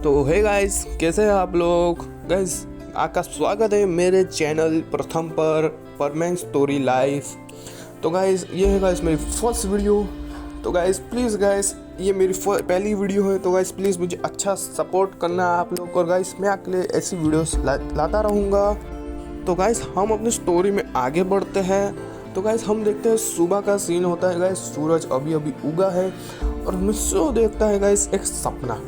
तो hey guys, कैसे हैं आप लोग। गाइस, आपका स्वागत है मेरे चैनल प्रथम पर परमैन स्टोरी लाइफ। तो गाइस, ये है गाइस मेरी फर्स्ट वीडियो। तो गाइस प्लीज़ गाइस, ये मेरी पहली वीडियो है, तो गाइस प्लीज़ मुझे अच्छा सपोर्ट करना आप लोग। और गाइस मैं आपके लिए ऐसी वीडियोस लाता रहूँगा। तो गाइस हम अपनी स्टोरी में आगे बढ़ते हैं। तो गाइस हम देखते हैं सुबह का सीन होता है। गाइस सूरज अभी अभी उगा है और मिस्सो देखता है गाइस एक सपना।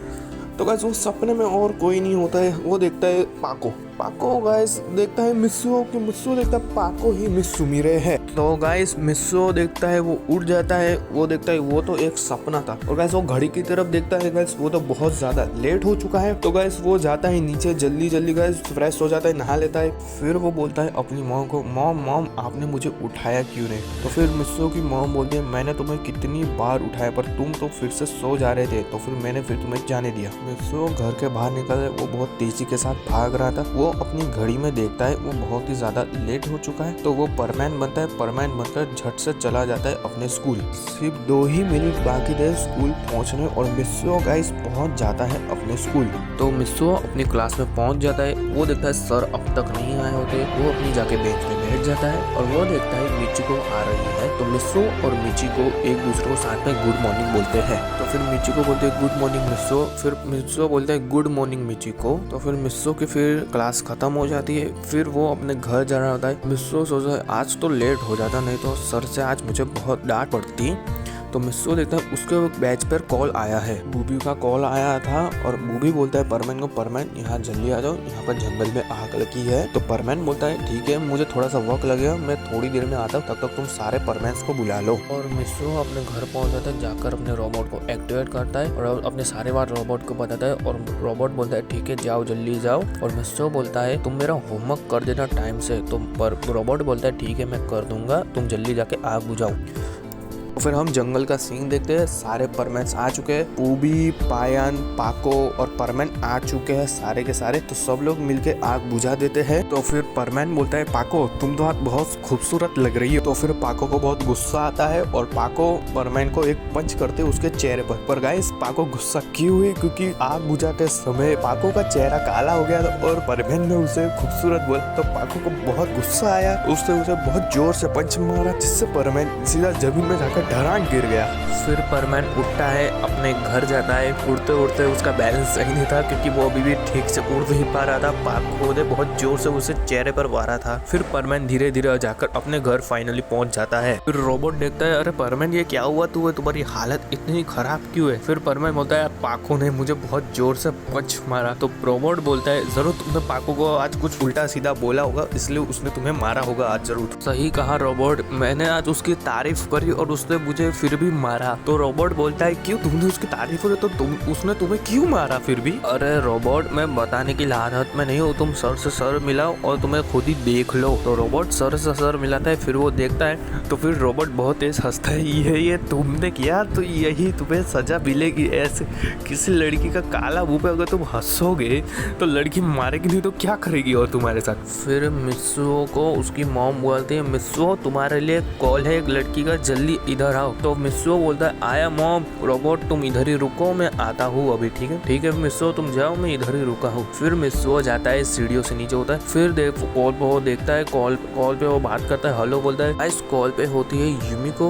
तो गाइस वो सपने में और कोई नहीं होता है, वो देखता है पाको गाइस देखता है मिस्सो कि मिस्सो देखता है पाको ही मिस्सू मिरे है। तो गाइस मिस्सो देखता है, वो उड़ जाता है, वो देखता है वो तो एक सपना था। और गाइस वो घड़ी की तरफ देखता है, गाइस वो तो बहुत ज्यादा लेट हो चुका है। तो गाइस वो जाता है नीचे जल्दी गाइस, फ्रेश हो जाता है, नहा लेता है। फिर वो बोलता है अपनी मॉम को, मॉम आपने मुझे उठाया क्यों नहीं। तो फिर मिस्सो की मॉम बोलती है मैंने तुम्हें कितनी बार उठाया पर तुम तो फिर से सो जा रहे थे, तो फिर मैंने तुम्हें जाने दिया। मिस्सो घर के बाहर निकल, वो बहुत तेजी के साथ भाग रहा था। वो अपनी घड़ी में देखता है वो बहुत ही ज्यादा लेट हो चुका है। तो वो परमैन बनकर झट से चला जाता है अपने स्कूल। सिर्फ 2 ही मिनट बाकी थे स्कूल पहुंचने और मिस्सो गाइस पहुंच जाता है अपने स्कूल। तो मिस्सो अपनी क्लास में पहुंच जाता है। वो देखता है सर अब तक नहीं आए होते। वो अपनी जाके बेंच पे बैठ जाता है और वो देखता है मिचिको आ रही है। तो मिस्सो और मिचिको एक दूसरे को साथ में गुड मॉर्निंग बोलते हैं। तो फिर मिचिको बोलते हैं गुड मॉर्निंग मिस्सो, फिर मिस्सो बोलता है गुड मॉर्निंग मिचिको। तो फिर मिस्सो की फिर क्लास खत्म हो जाती है। फिर वो अपने घर जा रहा होता है। मिस्सो सोचता है आज तो लेट हो जाता, नहीं तो सर से आज मुझे बहुत डांट पड़ती। तो मिस्सो देखता है उसके बैच पर कॉल आया है, बूबी का कॉल आया था। और बूबी बोलता है परमैन को, परमैन यहाँ जल्दी आ जाओ, यहाँ पर जंगल में आग लगी है। तो परमैन बोलता है ठीक है, मुझे थोड़ा सा वक्त लगेगा, मैं थोड़ी देर में आता हूँ, तब तक तुम सारे परमैन्स को बुला लो। और मिस्सो अपने घर पहुंच जाता है, जाकर अपने रोबोट को एक्टिवेट करता है और अपने सारे बात रोबोट को बताता है। और रोबोट बोलता है ठीक है जाओ जल्दी जाओ। और मिस्सो बोलता है तुम मेरा होमवर्क कर देना टाइम से। तो रोबोट बोलता है ठीक है मैं कर दूंगा, तुम जल्दी जाके आग बुझाओ। तो फिर हम जंगल का सीन देखते हैं। सारे परमैन्स आ चुके हैं, पूबी, पायन, पाको और परमैन आ चुके हैं सारे के सारे। तो सब लोग मिलके आग बुझा देते हैं। तो फिर परमैन बोलता है पाको तुम तो आज बहुत खूबसूरत लग रही हो। तो फिर पाको को बहुत गुस्सा आता है और पाको परमैन को एक पंच करते उसके चेहरे पर गाइस पाको गुस्सा क्यों हुई, क्योंकि आग बुझाते समय पाको का चेहरा काला हो गया था और परमैन ने उसे खूबसूरत बोला। तो पाको को बहुत गुस्सा आया, उसने उसे बहुत जोर से पंच मारा, जिससे परमैन सीधा जमीन में जाकर ढरान गिर गया। फिर परमैन उठता है, अपने घर जाता है। उड़ते उड़ते उसका बैलेंस सही नहीं था, क्योंकि वो अभी भी ठीक से उड़ नहीं पा रहा था। पाको ने बहुत जोर से उसे चेहरे पर मारा था। फिर परमैन धीरे धीरे जाकर अपने घर फाइनली पहुंच जाता है। फिर रोबोट देखता है अरे परमैन ये क्या हुआ, तुम्हारी हालत इतनी खराब क्यों है। फिर परमैन बोलता है पाको ने मुझे बहुत जोर से पंच मारा। तो रोबोट बोलता है जरूर तुमने पाको को आज कुछ उल्टा सीधा बोला होगा, इसलिए उसने तुम्हें मारा होगा आज जरूर। सही कहा रोबोट, मैंने आज उसकी तारीफ करी और उसने मुझे फिर भी मारा। तो रोबोट बोलता है क्यों, तुमने उसकी तारीफ करी तो उसने तुम्हें क्यों मारा फिर भी। अरे रोबोट मैं बताने की लानत में नहीं हूँ, तुम सर से सर मिलाओ और तुम्हें खुद ही देख लो। तो रोबोट सर से सर मिलाता है, फिर वो देखता है। तो फिर रोबोट बहुत तेज हंसता है, ये तुमने किया तो यही तुम्हें सजा मिलेगी। ऐसे किसी लड़की का काला मुंह पे अगर तुम हंसोगे तो लड़की मारेगी नहीं तो क्या करेगी और तुम्हारे साथ। फिर मिस्सो को उसकी मॉम बोलती है मिस्सो तुम्हारे लिए कॉल है एक लड़की का, जल्दी इधर आओ। तो मिस्सो बोलता है आया मॉम। रोबोट तुम इधर ही रुको, मैं आता हूँ अभी। ठीक है मिस्सो तुम जाओ, मैं इधर ही रुका हूँ। फिर मिस्सो जाता है, सीढ़ियों से नीचे होता है। फिर कॉल पे वो देखता है, कॉल पे वो बात करता है, हेलो बोलता है। इस कॉल पे होती है यूमिको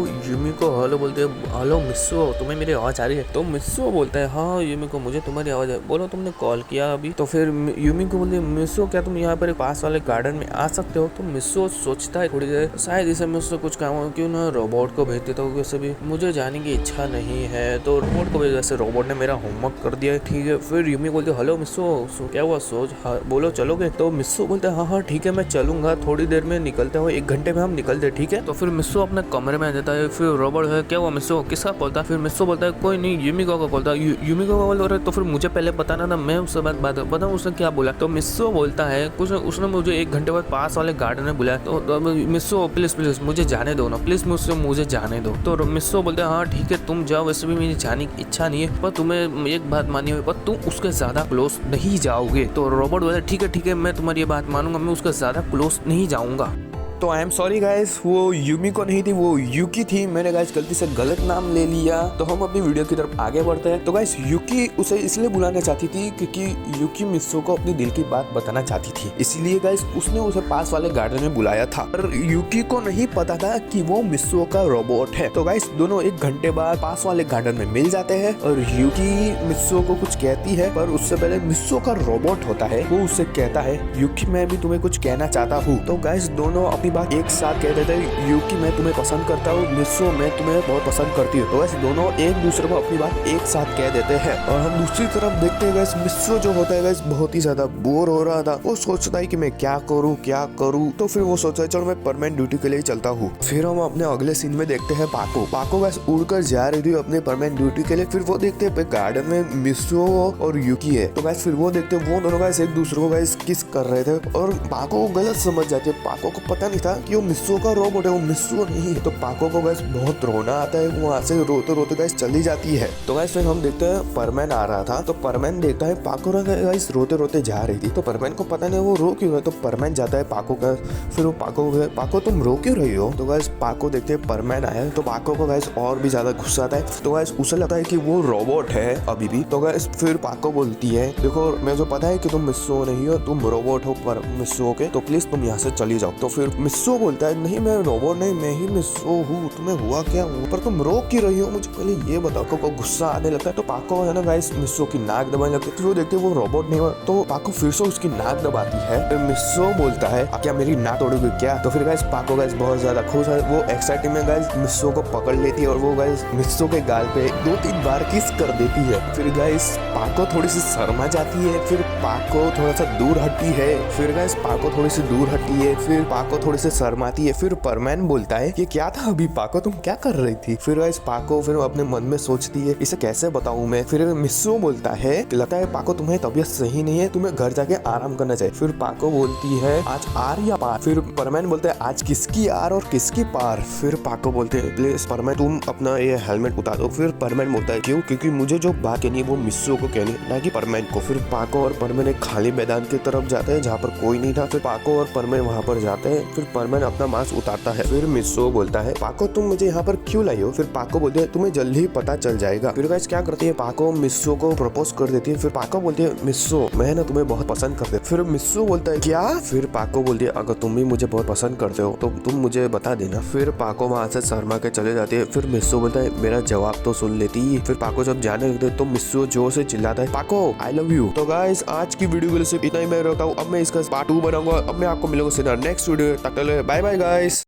हेलो बोलते है, हेलो मिस्सो तुम्हें मेरी आवाज आ रही है। तो मिस्सो बोलता है हाँ यूमिको मुझे तुम्हारी आवाज है, बोलो तुमने कॉल किया अभी। तो फिर यूमिको बोलती है मिस्सो क्या तुम यहाँ पर पास वाले गार्डन में आ सकते हो। तो मिस्सो सोचता है थोड़ी देर, शायद इसे मुझसे कुछ काम हो, क्यों ना रोबोट को भेज देता हूँ, वैसे भी मुझे जाने की इच्छा नहीं है। तो रोबोट को भेज, वैसे रोबोट ने मेरा होमवर्क कर दिया है। ठीक है फिर यूमी बोलते हेलो मिस्सो क्या हुआ सोच, हाँ बोलो चलोगे। तो मिस्सो बोलते हैं हाँ ठीक है मैं चलूंगा, थोड़ी देर में निकलते हो, 1 घंटे में हम निकलते ठीक है। तो फिर मिस्सो अपने कमरे में आ जाता है। फिर रोबोट है क्या हुआ मिस्सो किसका कॉल था। फिर मिस्सो बोलता है कोई नहीं यूमिको का कॉल था। यूमिको का कॉल हो रहा है तो फिर मुझे पहले बताना था, मैं उससे बात बताऊँ उसने क्या बोला। तो मिस्सो बोलता है कुछ उसने मुझे 1 घंटे बाद पास वाले गार्डन में बुलाया। तो मिस्सो प्लीज मुझे जाने दो ना, प्लीज मुझे जाने दो। तो मिस्सो बोलते हैं हाँ ठीक है तुम जाओ, वैसे भी मेरी जाने की इच्छा नहीं है, पर तुम्हें एक बात मानी हुई, पर तुम उसके ज्यादा क्लोज नहीं जाओगे। तो रोबोट बोलता है ठीक है मैं तुम्हारी ये बात मानूंगा, मैं उसके ज्यादा क्लोज नहीं जाऊंगा। तो आई एम सॉरी गाइस, वो यूमिको नहीं थी, वो यूकी थी। मैंने गाइस गलती से गलत नाम ले लिया। तो हम अपनी वीडियो की तरफ आगे बढ़ते हैं। तो गाइस यूकी उसे इसलिए बुलाना चाहती थी क्योंकि यूकी मित्सुओ को अपनी दिल की बात बताना चाहती थी, इसीलिए गाइस उसने उसे पास वाले गार्डन में बुलाया था। पर यूकी को नहीं पता था कि वो मित्सुओ का रोबोट है। तो गाइस दोनों 1 घंटे बाद पास वाले गार्डन में मिल जाते हैं और यूकी मित्सुओ को कुछ कहती है, पर उससे पहले मित्सुओ का रोबोट होता है, वो उससे कहता है यूकी मैं भी तुम्हें कुछ कहना चाहता हूँ। तो गाइस दोनों अपनी बात एक साथ कह देते हैं, यूकी मैं तुम्हें पसंद करता हूँ, मित्सुओ मैं तुम्हें बहुत पसंद करती हूँ। तो गाइस दोनों एक दूसरे को अपनी बात एक साथ कह देते हैं। और हम दूसरी तरफ देखते हैं गाइस मित्सुओ जो होता है गाइस बहुत ही ज्यादा बोर हो रहा था। वो सोचता है कि मैं क्या करूँ। तो फिर वो सोचता है चलो मैं परमानेंट ड्यूटी के लिए चलता हूँ। फिर हम अपने अगले सीन में देखते हैं पाको गाइस उड़कर जा रही थी अपने परमानेंट ड्यूटी के लिए। फिर वो देखते हैं गार्डन में मित्सुओ और यूकी है। तो गाइस फिर वो देखते हैं वो दोनों गाइस एक दूसरे को गाइस किस कर रहे थे और पाको गलत समझ जाती है। पाको को पता नहीं था कि वो मित्सुओ का रोबोट है, वो मित्सुओ नहीं है। तो पाको को गाइस बहुत रोना आता है, वो वहाँ से रोते रोते गाइस चली जाती है। तो गाइस फिर हम देखते हैं परमैन आ रहा था। तो परमैन देखता है पाको गाइस रोते रोते जा रही थी। तो परमैन को पता नहीं वो रो क्यों है। तो परमैन जाता है पाको का। फिर वो पाको तुम रो क्यों रही हो। तो गाइस पाको देखते हैं परमैन आया। तो पाको को गाइस और भी ज्यादा गुस्सा आता है। तो गाइस उसे लगता है कि वो रोबोट है अभी भी। तो गाइस फिर पाको बोलती है देखो मैं जो पता है कि तुम मित्सुओ नहीं हो, तुम रोबोट हो पर मित्सुओ के, तो प्लीज तुम यहाँ से चली जाओ। तो फिर मित्सुओ बोलता है नहीं मैं रोबोट नहीं, मैं ही मित्सुओ हूँ, तुम्हें हुआ क्या, पर तुम रो क्यों रही हो, मुझे पहले ये बताओ। को गुस्सा आने लगता है। तो पाको है ना गाइस मित्सुओ की नाक दबाने लगती है। फिर वो देखते वो रोबोट नहीं हुआ। तो पाको फिर से उसकी नाक दबाती है। फिर मित्सुओ बोलता है क्या मेरी नाक तोड़ोगे क्या। तो फिर गाइस पाको गाइस बहुत ज्यादा खुश है। वो एक्साइटेड में गाइस मित्सुओ को पकड़ लेती है और वो गाइस मित्सुओ के गाल पे 2-3 बार किस कर देती है। फिर गाइस पाको थोड़ी सी शर्मा जाती है। फिर पाको थोड़ा सा दूर हटती है। फिर गाइस पाको थोड़ी सी दूर हटती है। फिर पाको थोड़ी सी शर्माती है। फिर परमैन बोलता है ये क्या था अभी पाको, तुम क्या कर रही थी। फिर गाइस पाको फिर अपने मन में सोचती है इसे कैसे बताऊं मैं। फिर मित्सुओ बोलता है लगता है पाको तुम्हें तबीयत सही नहीं है, तुम्हें घर जाके आराम करना चाहिए। फिर पाको बोलती है आज आर या पार। फिर परमैन बोलते है आज किसकी आर और किसकी पार। फिर पाको बोलते है प्लीज परमैन तुम अपना ये हेलमेट उतार दो। फिर परमैन बोलता है क्यों, क्योंकि मुझे जो बात कहनी है वो मित्सुओ को कहनी है ना कि परमैन को। फिर पाको और परमैन एक खाली मैदान की तरफ जाते हैं जहाँ पर कोई नहीं था। फिर पाको और परमैन वहाँ पर जाते हैं। फिर परमैन अपना मास्क उतारता है। फिर मित्सुओ बोलता है पाको तुम मुझे यहाँ पर क्यों लाई हो। फिर पाको बोलते है तुम्हें जल्दी ही पता चल जाएगा। फिर गाइस क्या करती है पाको मित्सुओ को प्रपोज कर देती है। फिर पाको बोलती है मित्सुओ मैं ना तुम्हें बहुत पसंद करते। फिर मित्सुओ बोलता है क्या। फिर पाको बोलती है अगर तुम भी मुझे बहुत पसंद करते हो तो तुम मुझे बता देना। फिर पाको वहाँ से शर्मा के चले जाती है। फिर मित्सुओ बोलता है मेरा जवाब तो सुन लेती। फिर पाको जब जाने लगते तो मित्सुओ जोर से चिल्लाता है पाको आई लव यू। तो गाइस आज की वीडियो के लिए सिर्फ इतना ही मैं रहता हूँ। अब मैं इसका पार्ट 2 बनाऊंगा। अब मैं आपको मिलूंगा सीधा नेक्स्ट वीडियो। तक के लिए बाय बाय गाइस।